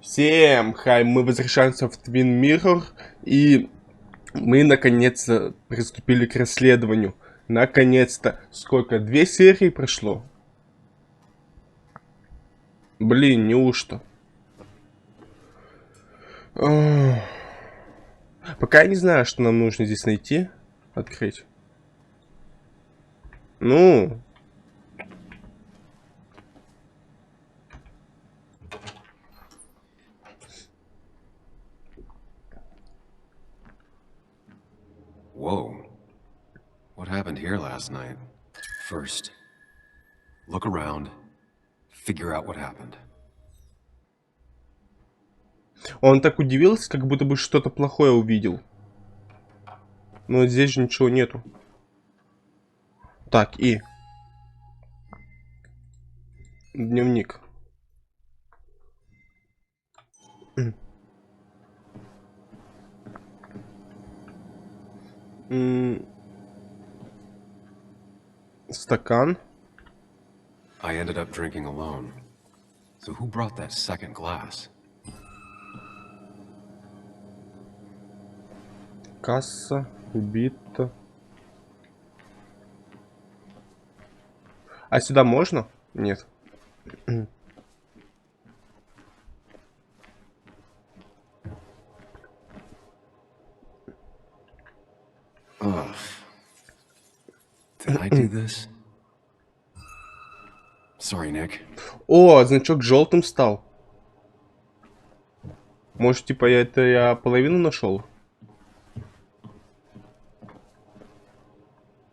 Всем хай, мы возвращаемся в Twin Mirror, и мы наконец-то приступили к расследованию. Наконец-то. Сколько? 2 серии прошло? Блин, неужто? Ах. Пока я не знаю, что нам нужно здесь найти. Открыть. Ну. Whoa. What happened here last night? First, look around, figure out what happened. Он так удивился, как будто бы что-то плохое увидел. Но здесь же ничего нету. Так, и... Дневник. Стакан. I ended up drinking alone. So who brought that second glass? Касса. Убита. А сюда можно? Нет. Ugh. Did I do this? Sorry, Nick. О, значок желтым стал. Может, типа, я половину нашел?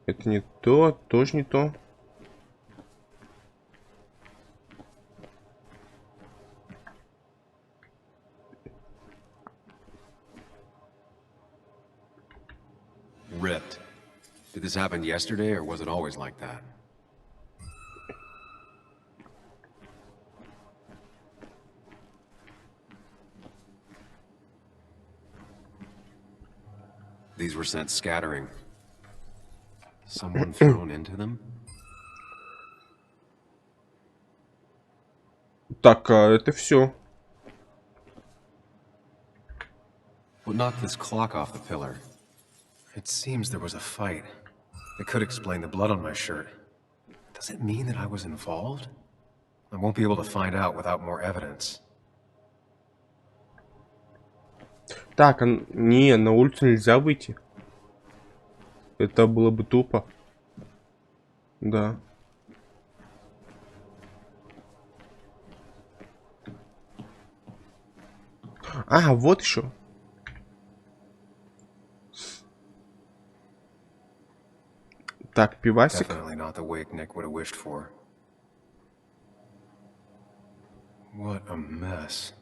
Это не то, тоже не то. Ripped. Did this happen yesterday, or was it always like that? These were sent scattering. Someone thrown into them? Так, это все. What knocked this clock off the pillar? It seems there was a fight. It could explain the blood on my shirt. Does it mean that I was involved? I won't be able to find out without more evidence. Так, не, на улицу нельзя выйти. Это было бы тупо. Да. А, вот еще. Так, пивасик. Definitely not the wake Nick would have wished for. What a mess.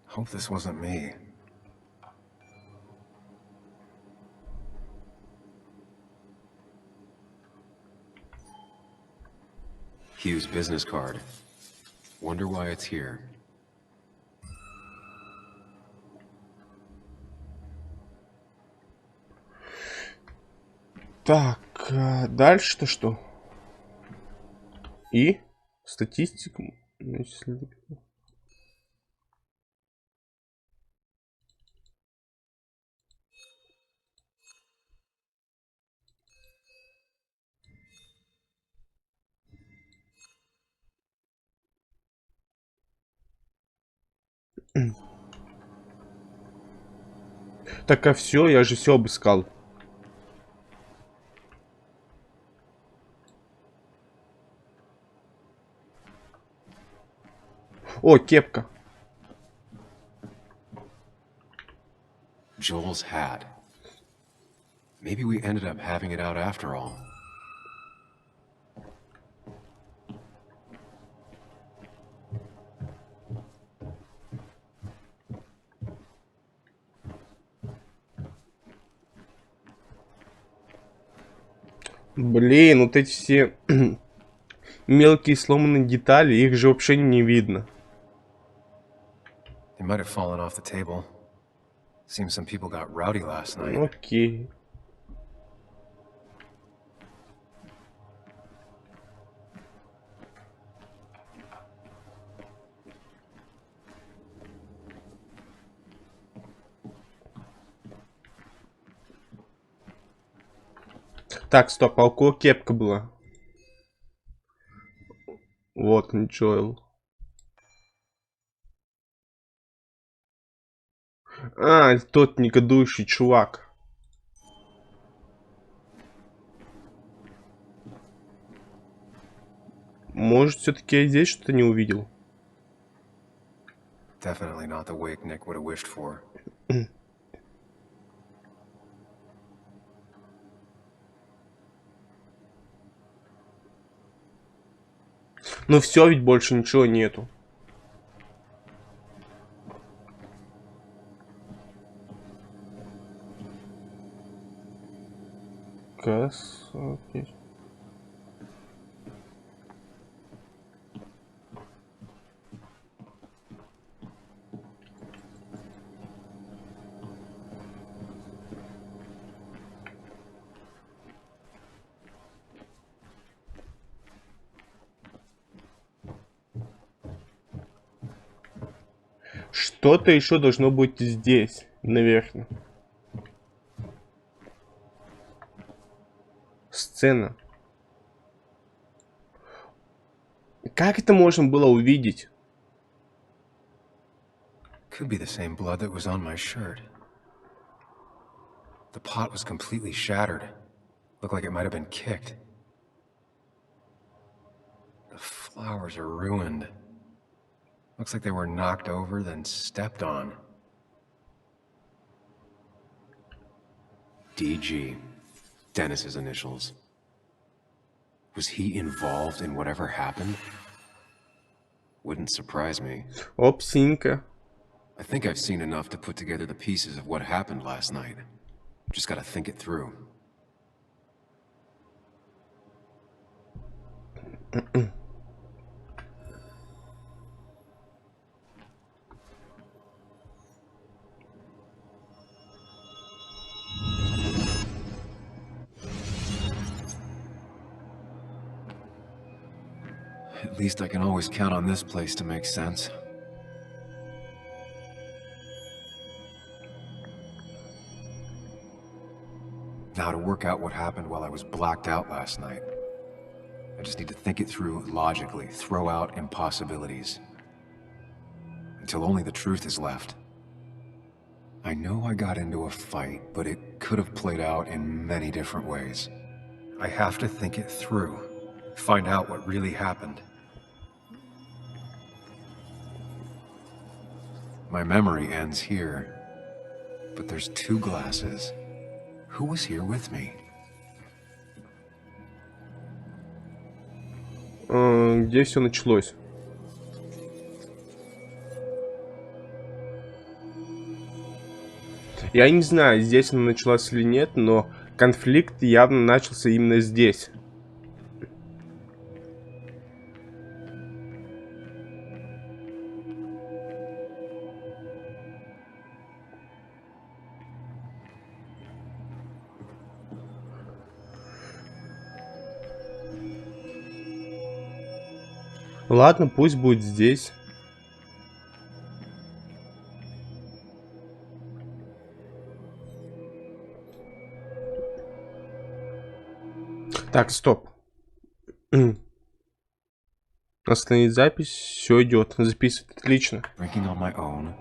Hope this wasn't me. Hugh's business card. Wonder why it's here. Так, дальше-то что? И статистику. Так, а все, я же все обыскал. О, кепка. Joel's hat. Maybe we ended up having it out after all. Блин, вот эти все мелкие сломанные детали, их же вообще не видно. They might have fallen off the table. Seems some people got rowdy last night. Окей. Так, стоп, а у кого кепка была? Вот, Джоэл. А, тот негодующий чувак. Может, все-таки я здесь что-то не увидел? Definitely not the wake Nick would have wished for. Ну все, ведь больше ничего нету. Красавчик. Что-то еще должно быть здесь, наверное. Сцена. Как это можно было увидеть? Could be the same blood that was on my shirt. The pot was completely shattered. Looked like it might have been kicked. The flowers are ruined. Looks like they were knocked over, then stepped on. DG. Dennis's initials. Was he involved in whatever happened? Wouldn't surprise me. Опсинька. I think I've seen enough to put together the pieces of what happened last night. Just gotta think it through. At least I can always count on this place to make sense. Now to work out what happened while I was blacked out last night. I just need to think it through logically, throw out impossibilities. Until only the truth is left. I know I got into a fight, but it could have played out in many different ways. I have to think it through. Find out what really happened. My memory ends here. But there's two glasses. Who was here with me? Где все началось? Я не знаю, здесь она началась или нет, но конфликт явно начался именно здесь. Ладно, пусть будет здесь. Так, стоп. Остановить запись. Все идет. Записывает отлично. Drinking on my own.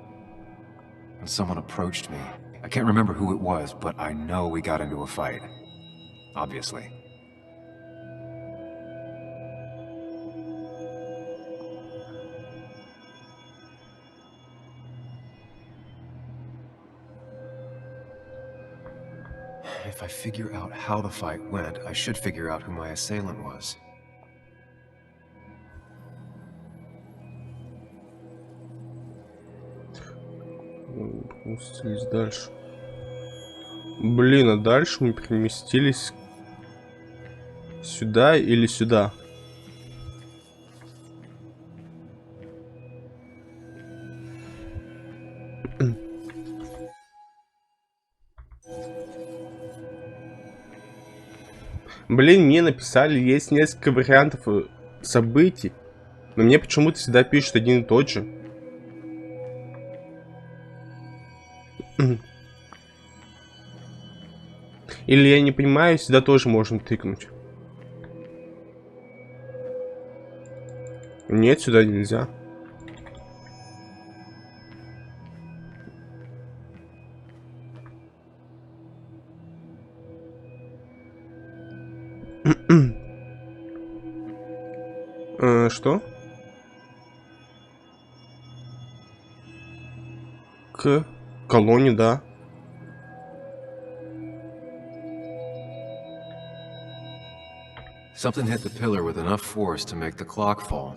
When someone approached me. I can't remember who it was, but I know we got into a fight. Obviously. If I figure out how the fight went, I should figure out who my assailant was. Переместились дальше. Блин, а дальше мы переместились сюда или сюда? Блин, мне написали, есть несколько вариантов событий, но мне почему-то всегда пишут один и тот же. Или я не понимаю, сюда тоже можно тыкнуть. Нет, сюда нельзя. Что? К колонне, да. Something hit the pillar with enough force to make the clock fall.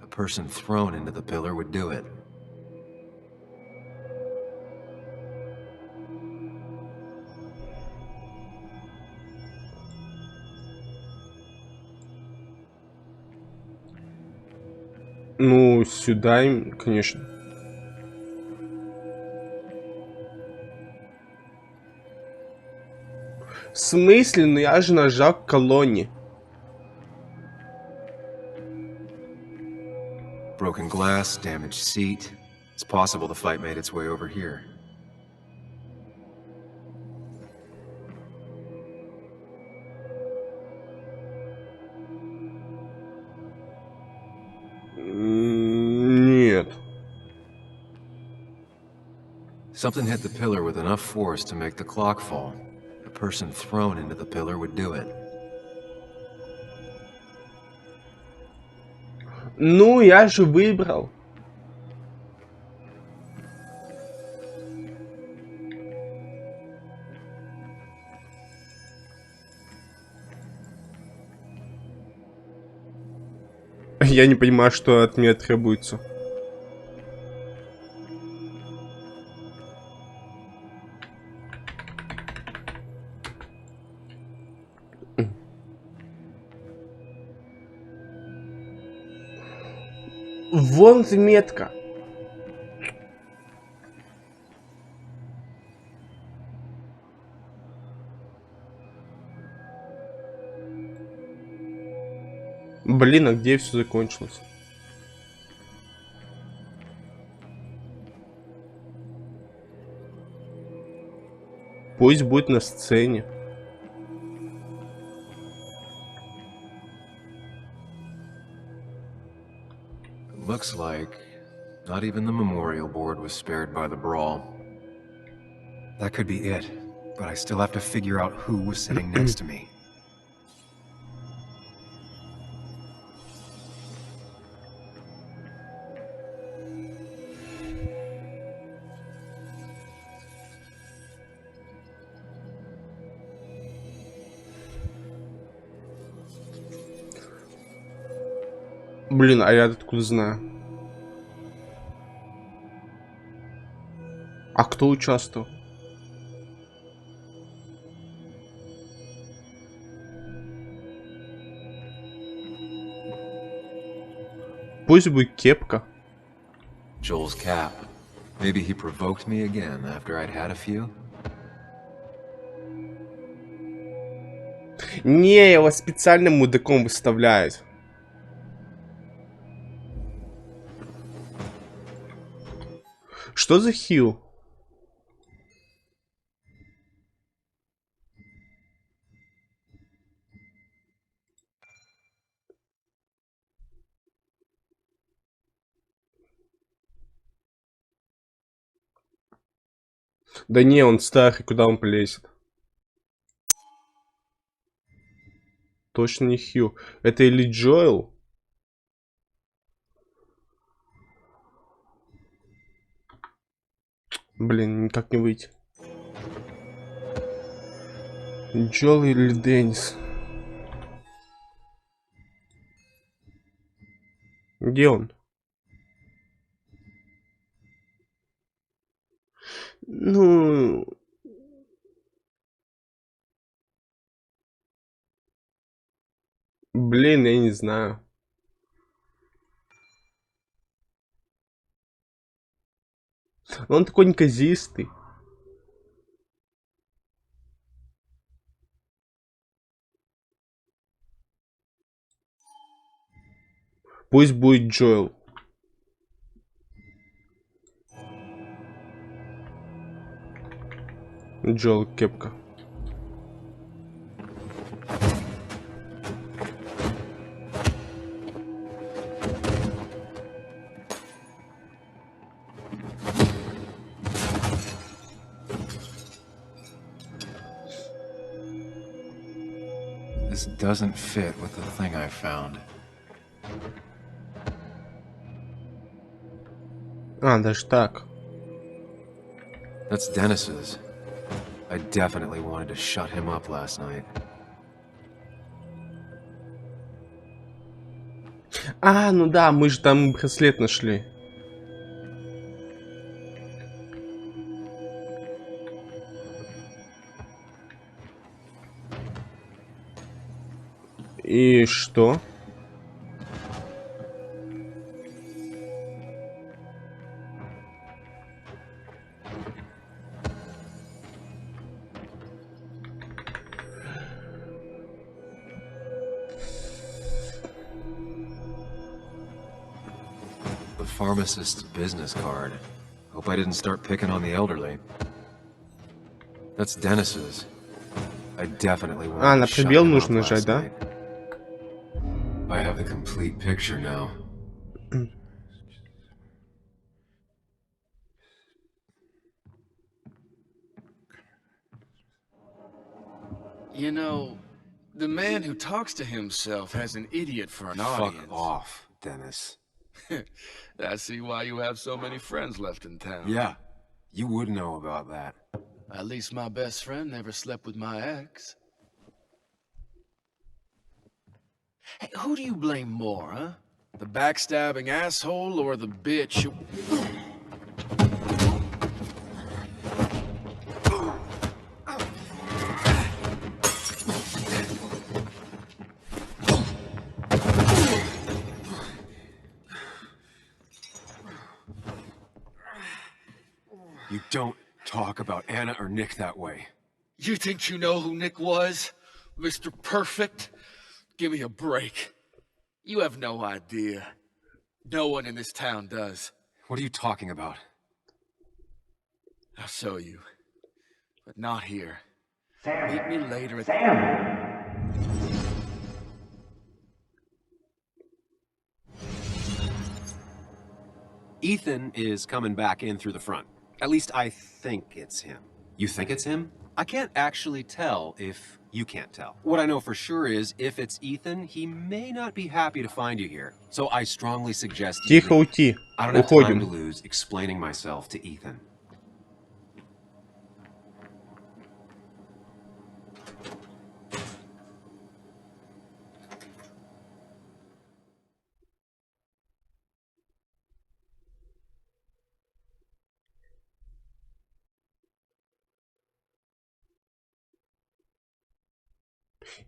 A person thrown into the pillar would do it. Ну, сюда, конечно. В смысле? Ну я же нажал к колонне. Broken glass, damaged seat. It's possible the fight made its way over here. Нет. Something hit the pillar with enough force to make the clock fall. A person thrown into the pillar would do it. Ну, я же выбрал. Я не понимаю, что от меня требуется. Вон метка. Блин, а где все закончилось? Пусть будет на сцене. Looks like not even the memorial board was spared by the brawl. That could be it, but I still have to figure out who was sitting next to me. Блин, а я откуда знаю? А кто участвовал? Пусть будет кепка. Joel's cap. Maybe he provoked me again after I'd had a few? Не, его специально мудаком выставляют. Что за хил? Да не, он старый, куда он полезет? Точно не Хью. Это или Джоэл? Блин, никак не выйти. Джоэл или Деннис? Где он? Ну... Блин, я не знаю. Он такой неказистый. Пусть будет Джоэл. Джоэл, кепка. This doesn't fit with the thing I found. А, даже так. That's Dennis's. I definitely wanted to shut him up last night. А, ну да, мы же там браслет нашли. И что? The pharmacist's business card. Hope I didn't start picking on the elderly. That's Dennis's. I definitely А, wanted на to shut пробел him up нужно нажать, last да? night. I have the complete picture now. You know, the man who talks to himself has an idiot for an audience. Fuck off, Dennis. I see why you have so many friends left in town. Yeah, you would know about that. At least my best friend never slept with my ex. Hey, who do you blame more, huh? The backstabbing asshole or the bitch who... You don't talk about Anna or Nick that way. You think you know who Nick was? Mr. Perfect? Give me a break. You have no idea. No one in this town does. What are you talking about? I'll show you. But not here. Meet me later at... Ethan is coming back in through the front. At least I think it's him. You think it's him? I can't actually tell if you can't tell. What I know for sure is, if it's Ethan, he may not be happy to find you here. So I strongly suggest you Тихо leave. уйти. I don't have time to Уходим. lose explaining myself to Ethan.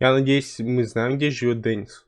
Я надеюсь, мы знаем, где живет Деннис.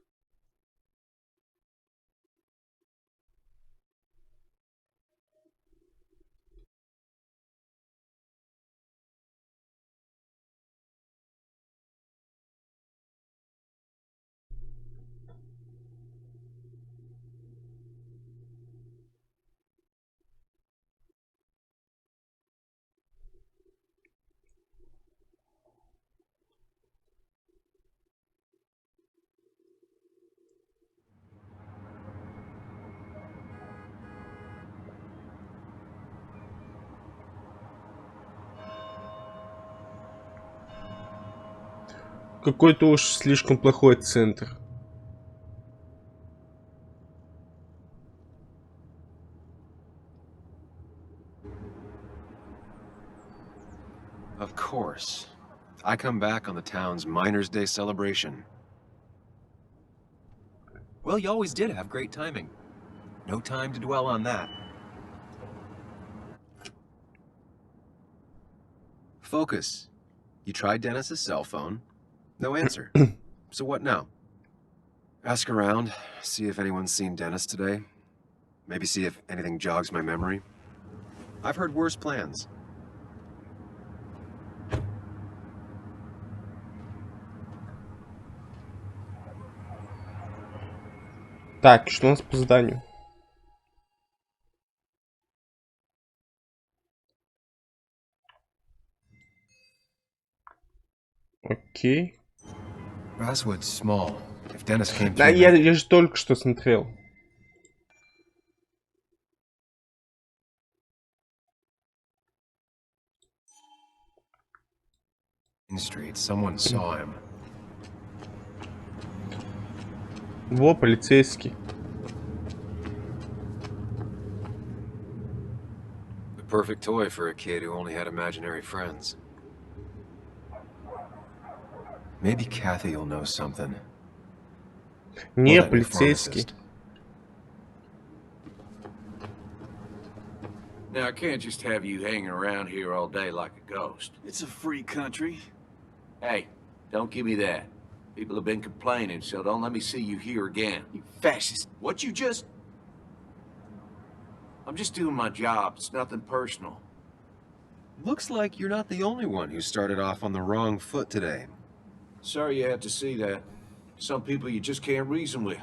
Какой-то уж слишком плохой центр. Of course. I come back on the town's Miners' Day celebration. Well, you always did have great timing. No time to dwell on that. Focus. You tried Dennis's cell phone. No answer. So what now? Ask around, see if anyone's seen Dennis today. Maybe see if anything jogs my memory. I've heard worse plans. Так, что у нас по заданию? Окей. Basswood's small. If Dennis came Да, through я же только что смотрел. Main Street. Someone saw him. Во, полицейский. The perfect toy for a kid who only had imaginary friends. Maybe Kathy will know something. Не, Or that new полицейский. pharmacist. Now, I can't just have you hanging around here all day like a ghost. It's a free country. Hey, don't give me that. People have been complaining, so don't let me see you here again. You fascist. What you just... I'm just doing my job. It's nothing personal. Looks like you're not the only one who started off on the wrong foot today. Sorry you had to see that. Some people you just can't reason with.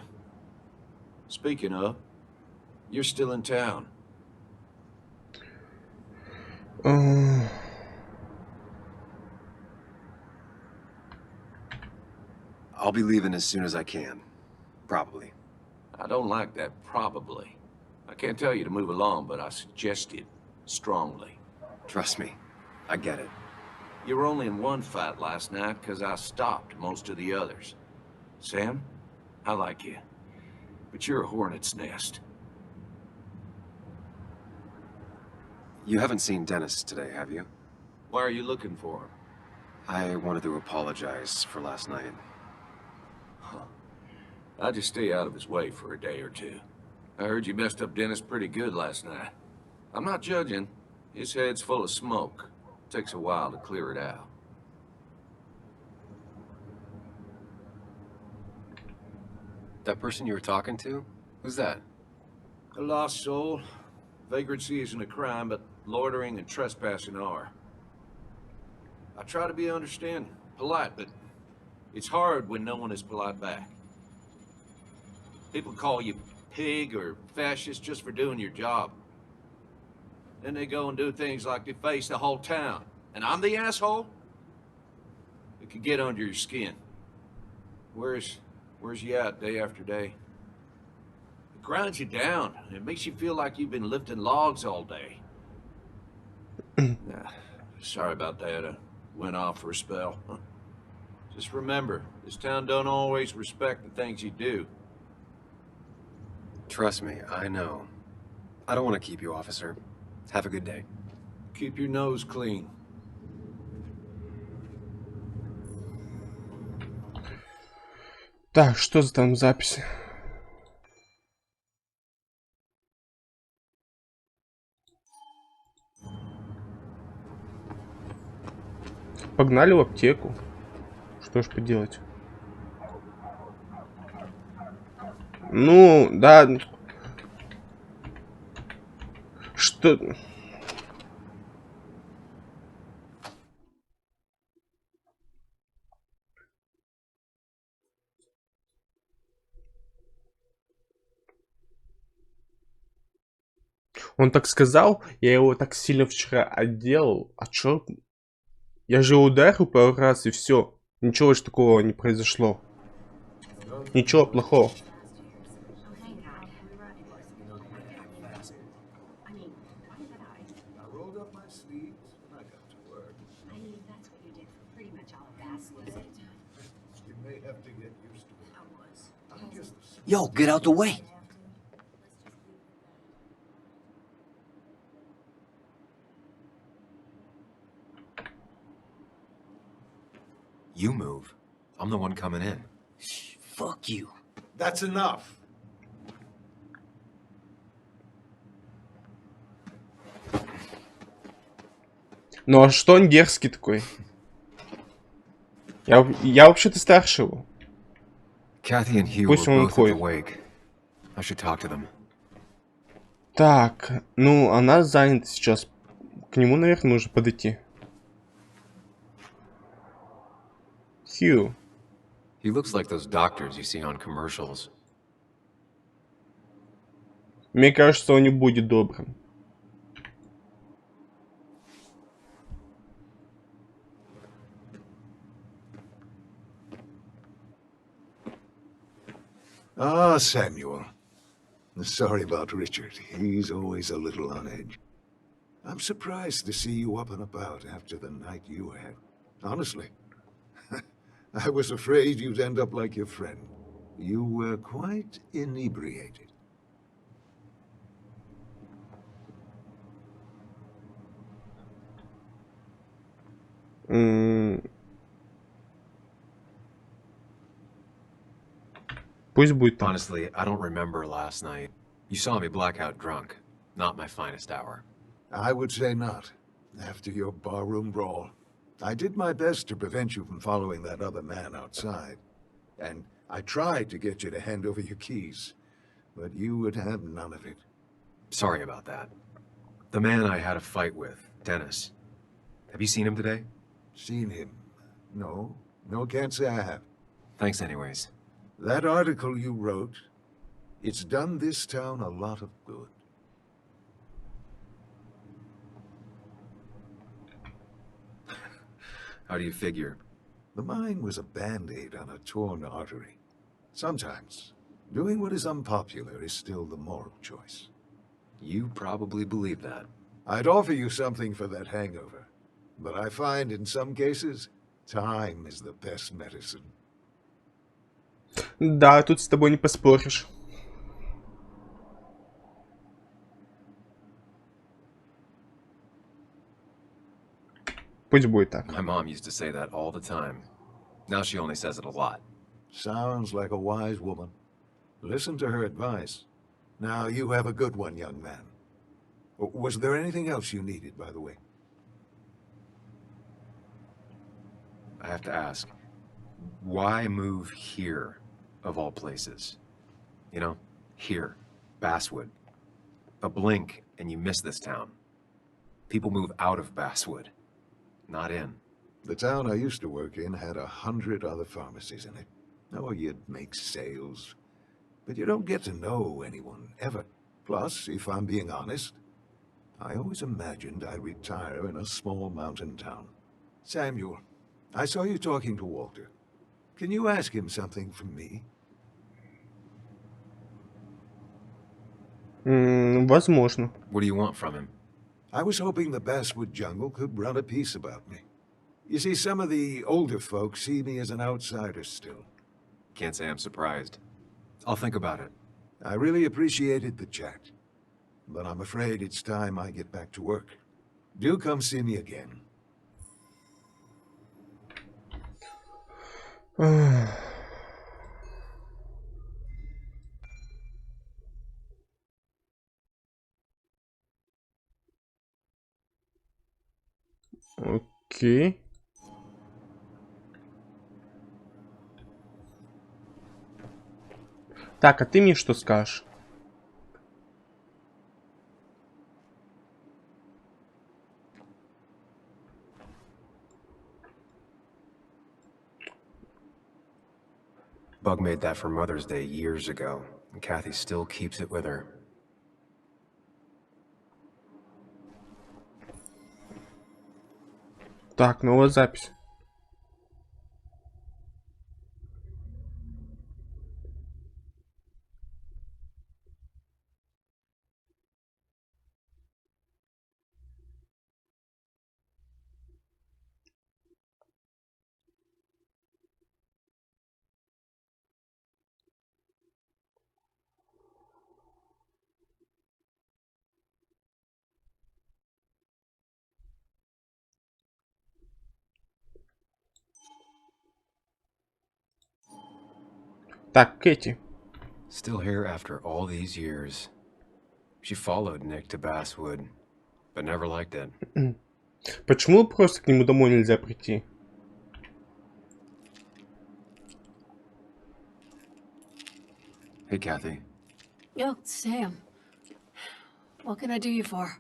Speaking of, you're still in town. I'll be leaving as soon as I can. Probably. I don't like that probably. I can't tell you to move along, but I suggest it strongly. Trust me, I get it. You were only in one fight last night because I stopped most of the others. Sam, I like you, but you're a hornet's nest. You haven't seen Dennis today, have you? Why are you looking for him? I wanted to apologize for last night. I'll just stay out of his way for a day or two. I heard you messed up Dennis pretty good last night. I'm not judging. His head's full of smoke. Takes a while to clear it out. That person you were talking to? Who's that? A lost soul. Vagrancy isn't a crime, but loitering and trespassing are. I try to be understanding, polite, but it's hard when no one is polite back. People call you pig or fascist just for doing your job. Then they go and do things like deface the whole town. And I'm the asshole? It could get under your skin. Where's you at day after day? It grinds you down. It makes you feel like you've been lifting logs all day. Sorry about that. I went off for a spell. Just remember, this town don't always respect the things you do. Trust me, I know. I don't want to keep you, officer. Have a good day. Keep your nose clean. Так, что за там записи? Погнали в аптеку. Что ж поделать? Ну, да. Что... Он так сказал, я его так сильно вчера отделал. А чё? Я же ударил пару раз и все. Ничего ж такого не произошло. Ничего плохого. Yo, get out the way. You move. I'm the one coming in. Fuck you. That's enough. Ну а что он дерзкий такой? Я вообще-то старше его. Kathy and Hugh Пусть were он both at the уходит. wake. I should talk to them. Так, ну она занята сейчас. К нему, наверное, нужно подойти. Хью. He looks like those doctors you see on commercials. Мне кажется, он не будет добрым. Ah, Samuel. Sorry about Richard. He's always a little on edge. I'm surprised to see you up and about after the night you had. Honestly, I was afraid you'd end up like your friend. You were quite inebriated. Пусть будет так. Honestly, I don't remember last night. You saw me blackout drunk. Not my finest hour. I would say not, after your barroom brawl. I did my best to prevent you from following that other man outside. And I tried to get you to hand over your keys, but you would have none of it. Sorry about that. The man I had a fight with, Dennis. Have you seen him today? Seen him? No. No, can't say I have. Thanks anyways. That article you wrote, it's done this town a lot of good. How do you figure? The mine was a band-aid on a torn artery. Sometimes, doing what is unpopular is still the moral choice. You probably believe that. I'd offer you something for that hangover, but I find in some cases, time is the best medicine. Да, тут с тобой не поспоришь. Пусть будет так. My mom used to say that all the time. Now she only says it a lot. Sounds like a wise woman. Listen to her advice. Now you have a good one, young man. Was there anything else you needed, by the way? I have to ask, why move here, of all places? You know, here, Basswood. A blink and you miss this town. People move out of Basswood, not in. The town I used to work in had 100 other pharmacies in it. Oh, you'd make sales, but you don't get to know anyone, ever. Plus, if I'm being honest, I always imagined I'd retire in a small mountain town. Samuel, I saw you talking to Walter. Can you ask him something from me? Возможно. What do you want from him? I was hoping the Basswood jungle could run a piece about me. You see, some of the older folks see me as an outsider still. Can't say I'm surprised. I'll think about it. I really appreciated the chat, but I'm afraid it's time I get back to work. Do come see me again. Окей. Так, а ты мне что скажешь? Bug made that for Mother's Day years ago, and Kathy still keeps it with her. Так, новая запись. Так, Кэти. Still here after all these years. She followed Nick to Basswood, but never liked it. Почему просто к нему домой нельзя прийти? Hey, Kathy. Yo, Sam. What can I do you for?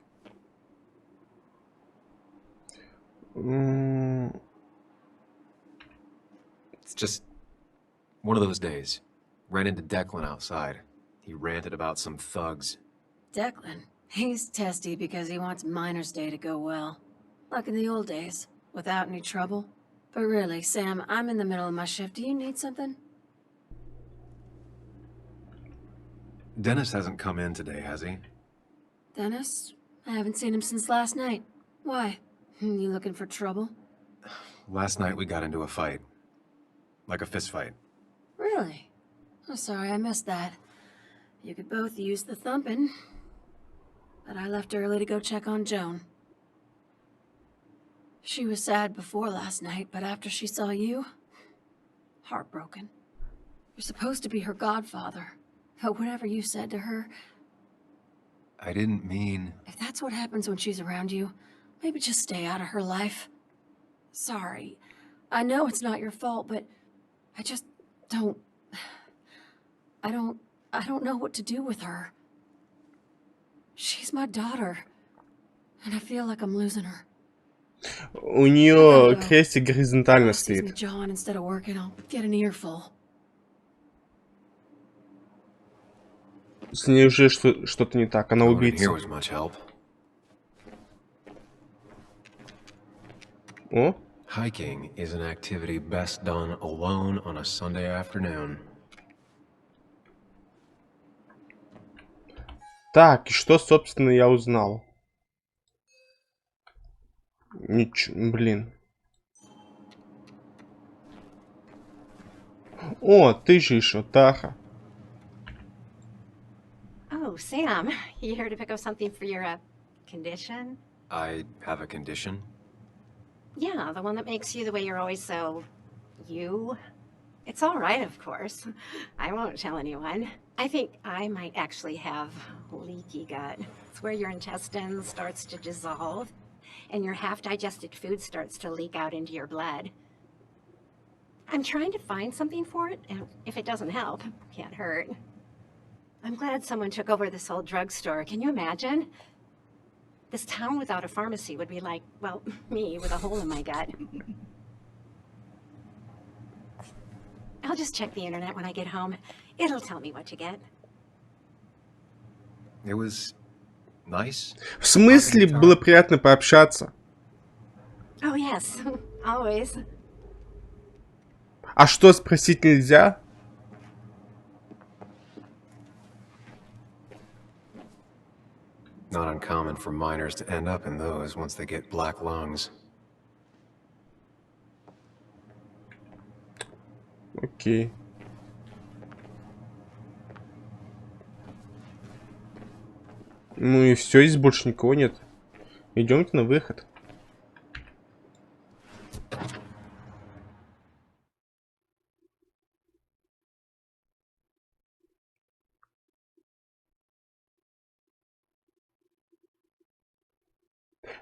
It's just one of those days. Ran into Declan outside. He ranted about some thugs. Declan. He's testy because he wants Miner's Day to go well. Like in the old days, without any trouble. But really, Sam, I'm in the middle of my shift. Do you need something? Dennis hasn't come in today, has he? Dennis? I haven't seen him since last night. Why? You looking for trouble? Last night we got into a fight. Like a fist fight. Really? I'm sorry I missed that. You could both use the thumping. But I left early to go check on Joan. She was sad before last night, but after she saw you, heartbroken. You're supposed to be her godfather. But whatever you said to her, I didn't mean... if that's what happens when she's around you, maybe just stay out of her life. Sorry. I know it's not your fault, but I just don't... I don't know what to do with her. She's my daughter, and I feel like I'm losing her. У нее крестик горизонтально стоит. John, instead of working, I'll get an earful. С ней уже что-то не так. Она убийца. О? Hiking is an activity best done alone on a Sunday afternoon. Так, и что, собственно, я узнал? Ничего, блин. О, ты же еще, Таха. Oh, Sam, you here to pick up something for your, condition? I have a condition? Yeah, the one that makes you the way you're always so... you? It's all right, of course. I won't tell anyone. I think I might actually have leaky gut. It's where your intestine starts to dissolve, and your half-digested food starts to leak out into your blood. I'm trying to find something for it, and if it doesn't help, can't hurt. I'm glad someone took over this old drugstore. Can you imagine? This town without a pharmacy would be like, well, me with a hole in my gut. I'll just check the internet when I get home. It'll tell me what to get. It was nice. В смысле, было приятно пообщаться? Oh, yes. Always. А что, спросить нельзя? Not uncommon for miners to end up in those once they get black lungs. Окей. Ну и все, здесь больше никого нет. Идемте на выход.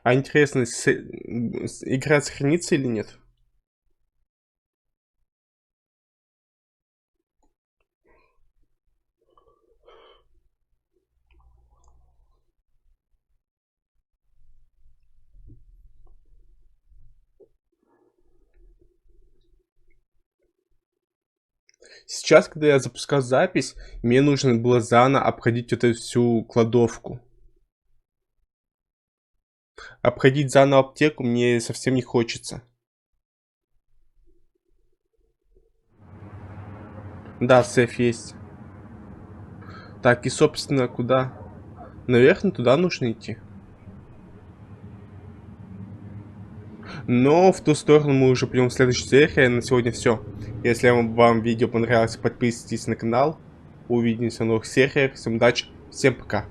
А интересно, игра сохранится или нет? Сейчас, когда я запускал запись, мне нужно было заново обходить эту всю кладовку. Обходить заново аптеку мне совсем не хочется. Да, сейф есть. Так, и собственно, куда? Наверное, туда нужно идти. Но в ту сторону мы уже пойдем в следующей серии. На сегодня все. Если вам видео понравилось, подписывайтесь на канал. Увидимся в новых сериях. Всем удачи, всем пока.